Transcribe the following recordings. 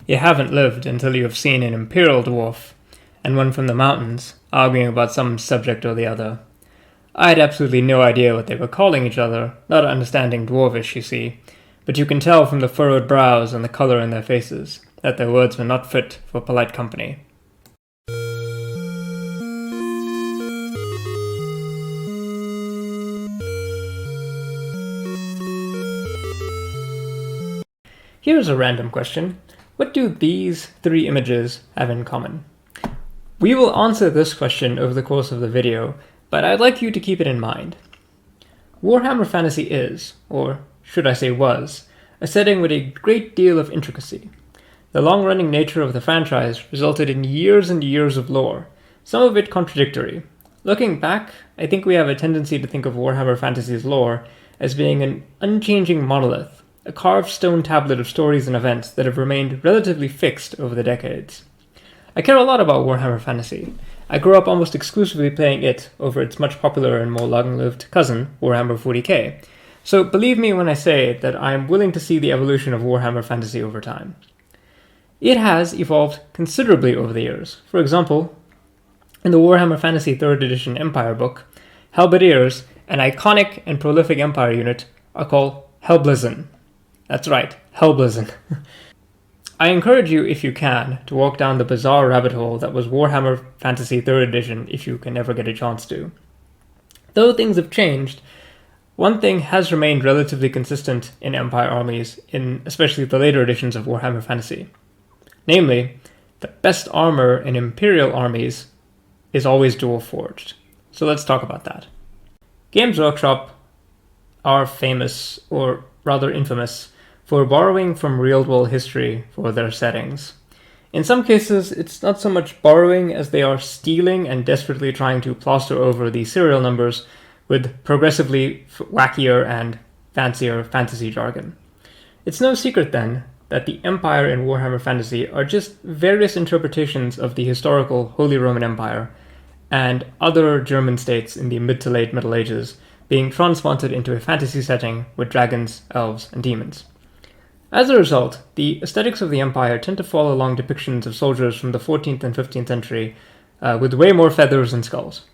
You haven't lived until you have seen an Imperial dwarf and one from the mountains arguing about some subject or the other. I had absolutely no idea what they were calling each other, not understanding Dwarvish, you see, but you can tell from the furrowed brows and the colour in their faces that their words were not fit for polite company. Here's a random question. What do these three images have in common? We will answer this question over the course of the video, but I'd like you to keep it in mind. Warhammer Fantasy is, or should I say was, a setting with a great deal of intricacy. The long-running nature of the franchise resulted in years and years of lore, some of it contradictory. Looking back, I think we have a tendency to think of Warhammer Fantasy's lore as being an unchanging monolith, a carved stone tablet of stories and events that have remained relatively fixed over the decades. I care a lot about Warhammer Fantasy. I grew up almost exclusively playing it over its much popular and more long-lived cousin, Warhammer 40k. So believe me when I say that I am willing to see the evolution of Warhammer Fantasy over time. It has evolved considerably over the years. For example, in the Warhammer Fantasy 3rd edition Empire book, Halberdiers, an iconic and prolific Empire unit, are called Helblizzen. That's right, Helblizzen. I encourage you, if you can, to walk down the bizarre rabbit hole that was Warhammer Fantasy 3rd edition if you can ever get a chance to. Though things have changed, one thing has remained relatively consistent in Empire armies, in especially the later editions of Warhammer Fantasy. Namely, the best armor in Imperial armies is always Dwarf-Forged. So let's talk about that. Games Workshop are famous, or rather infamous, for borrowing from real-world history for their settings. In some cases, it's not so much borrowing as they are stealing and desperately trying to plaster over the serial numbers with progressively wackier and fancier fantasy jargon. It's no secret, then, that the Empire in Warhammer Fantasy are just various interpretations of the historical Holy Roman Empire and other German states in the mid to late Middle Ages being transplanted into a fantasy setting with dragons, elves, and demons. As a result, the aesthetics of the Empire tend to fall along depictions of soldiers from the 14th and 15th century with way more feathers and skulls.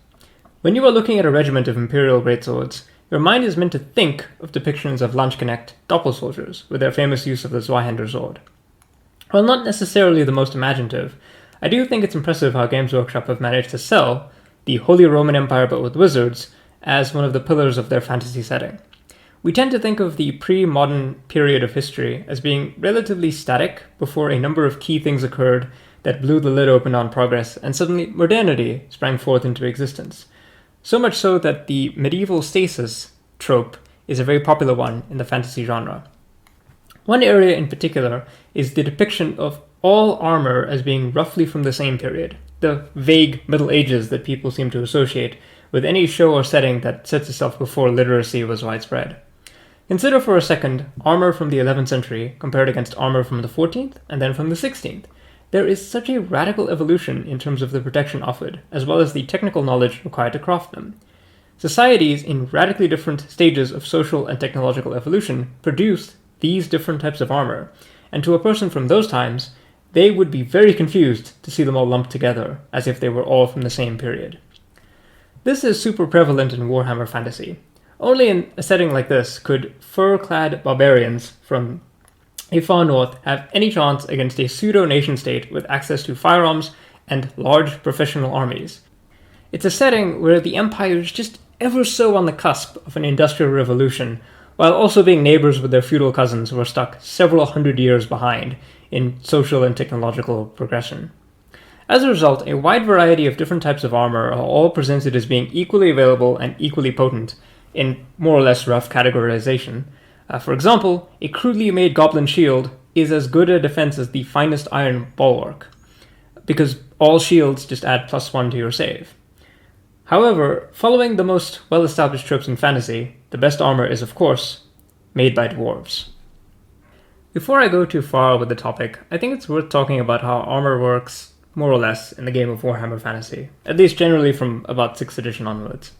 When you are looking at a regiment of Imperial greatswords, your mind is meant to think of depictions of Landsknecht doppel soldiers with their famous use of the Zweihander sword. While not necessarily the most imaginative, I do think it's impressive how Games Workshop have managed to sell the Holy Roman Empire but with wizards as one of the pillars of their fantasy setting. We tend to think of the pre-modern period of history as being relatively static before a number of key things occurred that blew the lid open on progress, and suddenly modernity sprang forth into existence. So much so that the medieval stasis trope is a very popular one in the fantasy genre. One area in particular is the depiction of all armor as being roughly from the same period, the vague Middle Ages that people seem to associate with any show or setting that sets itself before literacy was widespread. Consider for a second armor from the 11th century compared against armor from the 14th and then from the 16th. There is such a radical evolution in terms of the protection offered, as well as the technical knowledge required to craft them. Societies in radically different stages of social and technological evolution produced these different types of armor, and to a person from those times, they would be very confused to see them all lumped together, as if they were all from the same period. This is super prevalent in Warhammer Fantasy. Only in a setting like this could fur-clad barbarians from a far north have any chance against a pseudo-nation-state with access to firearms and large professional armies. It's a setting where the Empire is just ever so on the cusp of an industrial revolution, while also being neighbors with their feudal cousins who are stuck several hundred years behind in social and technological progression. As a result, a wide variety of different types of armor are all presented as being equally available and equally potent, in more or less rough categorization. For example, a crudely made goblin shield is as good a defense as the finest iron bulwark, because all shields just add +1 to your save. However, following the most well-established tropes in fantasy, the best armor is, of course, made by dwarves. Before I go too far with the topic, I think it's worth talking about how armor works, more or less, in the game of Warhammer Fantasy, at least generally from about 6th edition onwards.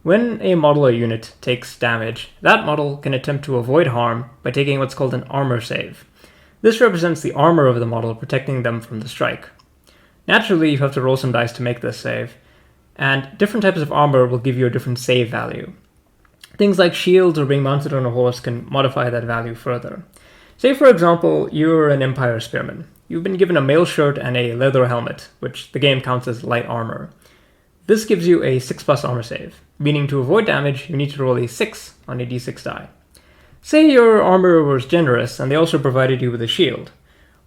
When a model or unit takes damage, that model can attempt to avoid harm by taking what's called an armor save. This represents the armor of the model protecting them from the strike. Naturally, you have to roll some dice to make this save, and different types of armor will give you a different save value. Things like shields or being mounted on a horse can modify that value further. Say, for example, you're an Empire spearman. You've been given a mail shirt and a leather helmet, which the game counts as light armor. This gives you a 6+ armor save, meaning to avoid damage, you need to roll a 6 on a d6 die. Say your armor was generous and they also provided you with a shield.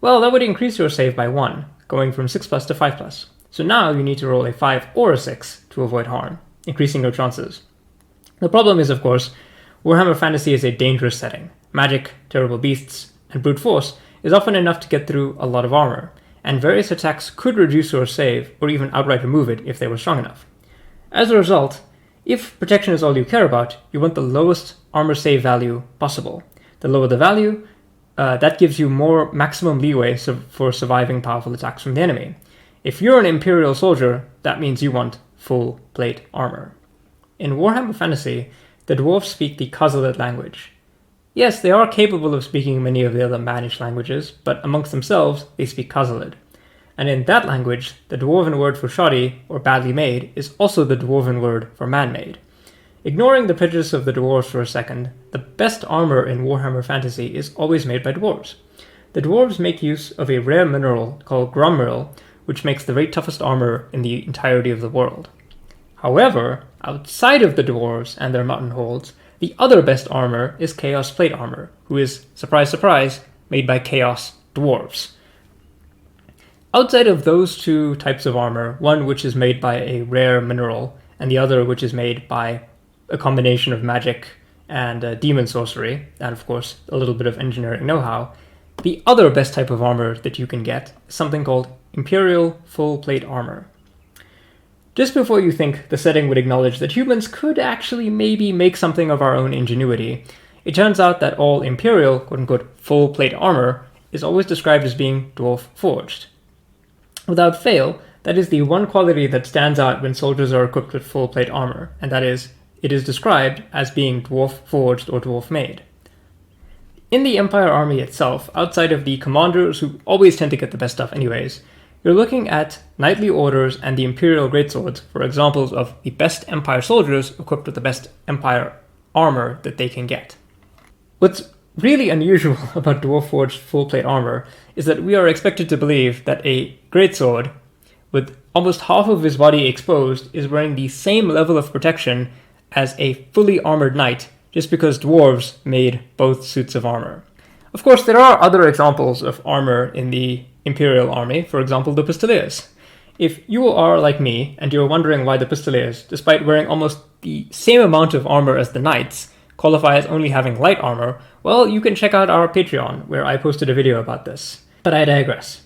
Well, that would increase your save by 1, going from 6+ to 5+. So now you need to roll a 5 or a 6 to avoid harm, increasing your chances. The problem is, of course, Warhammer Fantasy is a dangerous setting. Magic, terrible beasts, and brute force is often enough to get through a lot of armor, and various attacks could reduce your save or even outright remove it if they were strong enough. As a result, if protection is all you care about, you want the lowest armor save value possible. The lower the value, that gives you more maximum leeway for surviving powerful attacks from the enemy. If you're an Imperial soldier, that means you want full plate armor. In Warhammer Fantasy, the dwarves speak the Khazalid language. Yes, they are capable of speaking many of the other mannish languages, but amongst themselves, they speak Khazalid. And in that language, the dwarven word for shoddy, or badly made, is also the dwarven word for man-made. Ignoring the prejudice of the dwarves for a second, the best armor in Warhammer Fantasy is always made by dwarves. The dwarves make use of a rare mineral called gromril, which makes the very toughest armor in the entirety of the world. However, outside of the dwarves and their mountain holds, the other best armor is Chaos Plate Armor, who is, surprise surprise, made by Chaos Dwarves. Outside of those two types of armor, one which is made by a rare mineral, and the other which is made by a combination of magic and demon sorcery, and of course a little bit of engineering know-how, the other best type of armor that you can get is something called Imperial Full Plate Armor. Just before you think the setting would acknowledge that humans could actually maybe make something of our own ingenuity, it turns out that all Imperial, quote-unquote, full plate armor is always described as being Dwarf-Forged. Without fail, that is the one quality that stands out when soldiers are equipped with full plate armor, and that is, it is described as being Dwarf-Forged or Dwarf-Made. In the Empire army itself, outside of the commanders who always tend to get the best stuff anyways, you're looking at knightly orders and the Imperial greatswords for examples of the best Empire soldiers equipped with the best Empire armor that they can get. What's really unusual about Dwarf-Forged full-plate armor is that we are expected to believe that a greatsword, with almost half of his body exposed, is wearing the same level of protection as a fully armored knight, just because dwarves made both suits of armor. Of course, there are other examples of armor in the Imperial army, for example, the Pistoliers. If you are like me, and you're wondering why the Pistoliers, despite wearing almost the same amount of armor as the Knights, qualify as only having light armor, well, you can check out our Patreon, where I posted a video about this. But I digress.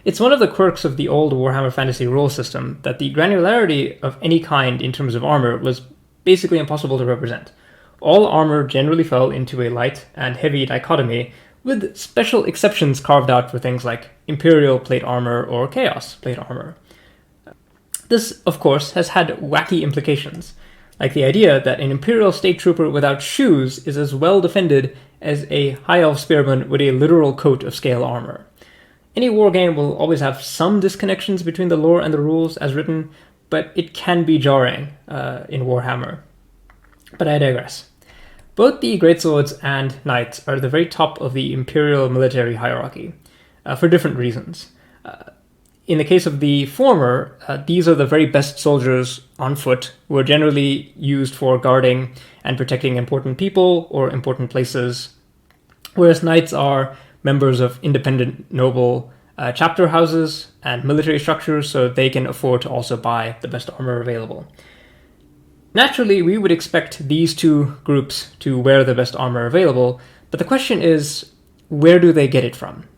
It's one of the quirks of the old Warhammer Fantasy rule system that the granularity of any kind in terms of armor was basically impossible to represent. All armor generally fell into a light and heavy dichotomy, with special exceptions carved out for things like Imperial plate armor or Chaos plate armor. This, of course, has had wacky implications, like the idea that an Imperial state trooper without shoes is as well defended as a high elf spearman with a literal coat of scale armor. Any wargame will always have some disconnections between the lore and the rules as written, but it can be jarring in Warhammer. But I digress. Both the greatswords and knights are at the very top of the Imperial military hierarchy, for different reasons. In the case of the former, these are the very best soldiers on foot who are generally used for guarding and protecting important people or important places, whereas knights are members of independent noble chapter houses and military structures, so they can afford to also buy the best armor available. Naturally, we would expect these two groups to wear the best armor available, but the question is, where do they get it from?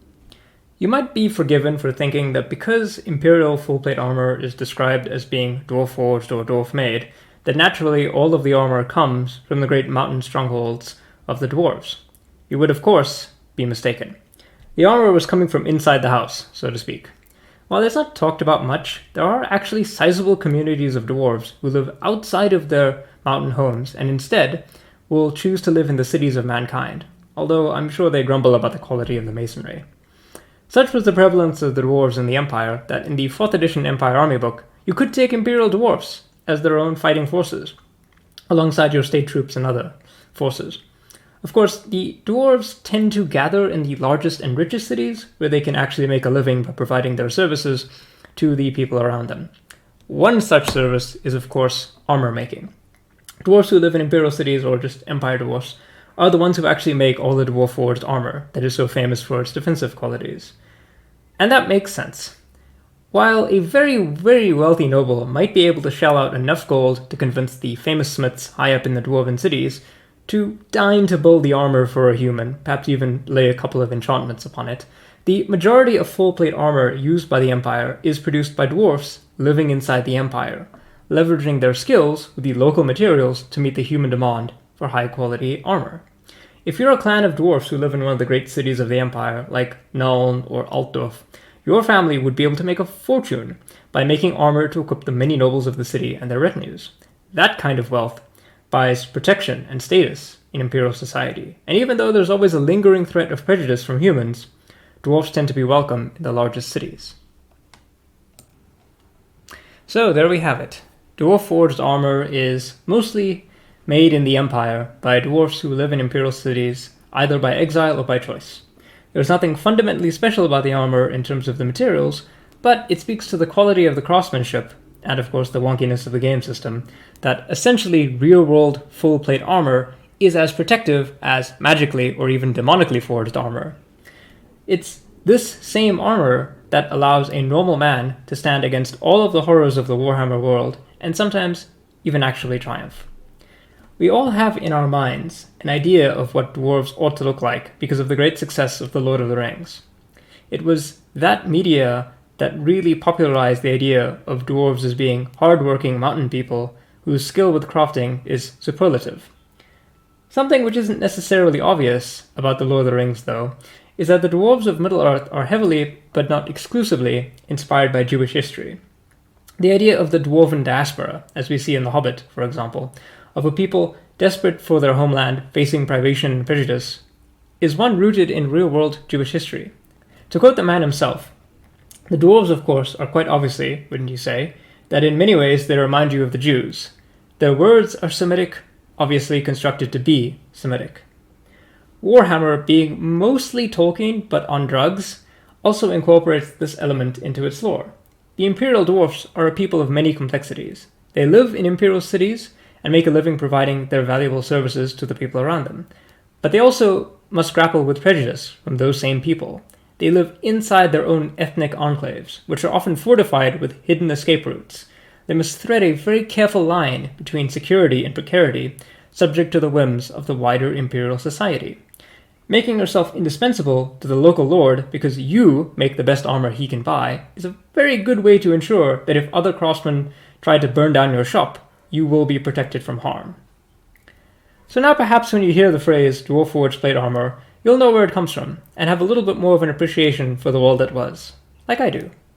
You might be forgiven for thinking that because Imperial full-plate armor is described as being dwarf-forged or dwarf-made, that naturally all of the armor comes from the great mountain strongholds of the dwarves. You would, of course, be mistaken. The armor was coming from inside the house, so to speak. While it's not talked about much, there are actually sizable communities of dwarves who live outside of their mountain homes and instead will choose to live in the cities of mankind, although I'm sure they grumble about the quality of the masonry. Such was the prevalence of the dwarves in the Empire that in the 4th edition Empire Army book, you could take Imperial dwarfs as their own fighting forces, alongside your state troops and other forces. Of course, the dwarves tend to gather in the largest and richest cities, where they can actually make a living by providing their services to the people around them. One such service is, of course, armor making. Dwarves who live in Imperial cities, or just Empire dwarfs, are the ones who actually make all the Dwarf-Forged armor that is so famous for its defensive qualities. And that makes sense. While a very, very wealthy noble might be able to shell out enough gold to convince the famous smiths high up in the dwarven cities to deign to build the armor for a human, perhaps even lay a couple of enchantments upon it, the majority of full-plate armor used by the Empire is produced by dwarfs living inside the Empire, leveraging their skills with the local materials to meet the human demand for high-quality armor. If you're a clan of dwarfs who live in one of the great cities of the Empire, like Nuln or Altdorf, your family would be able to make a fortune by making armor to equip the many nobles of the city and their retinues. That kind of wealth buys protection and status in Imperial society, and even though there's always a lingering threat of prejudice from humans, dwarfs tend to be welcome in the largest cities. So there we have it. Dwarf-Forged armor is mostly made in the Empire by dwarfs who live in Imperial cities, either by exile or by choice. There's nothing fundamentally special about the armor in terms of the materials, but it speaks to the quality of the craftsmanship, and of course the wonkiness of the game system, that essentially real-world full-plate armor is as protective as magically or even demonically forged armor. It's this same armor that allows a normal man to stand against all of the horrors of the Warhammer world, and sometimes even actually triumph. We all have in our minds an idea of what dwarves ought to look like because of the great success of The Lord of the Rings. It was that media that really popularized the idea of dwarves as being hard-working mountain people whose skill with crafting is superlative. Something which isn't necessarily obvious about The Lord of the Rings, though, is that the dwarves of Middle-earth are heavily, but not exclusively, inspired by Jewish history. The idea of the dwarven diaspora, as we see in The Hobbit, for example, of a people desperate for their homeland, facing privation and prejudice, is one rooted in real-world Jewish history. To quote the man himself, the dwarves, of course, are quite obviously, wouldn't you say, that in many ways they remind you of the Jews. Their words are Semitic, obviously constructed to be Semitic. Warhammer, being mostly Tolkien but on drugs, also incorporates this element into its lore. The Imperial dwarfs are a people of many complexities. They live in Imperial cities and make a living providing their valuable services to the people around them. But they also must grapple with prejudice from those same people. They live inside their own ethnic enclaves, which are often fortified with hidden escape routes. They must thread a very careful line between security and precarity, subject to the whims of the wider Imperial society. Making yourself indispensable to the local lord because you make the best armor he can buy is a very good way to ensure that if other craftsmen try to burn down your shop, you will be protected from harm. So now perhaps when you hear the phrase Dwarf-Forged plate armor, you'll know where it comes from, and have a little bit more of an appreciation for the world that was, like I do.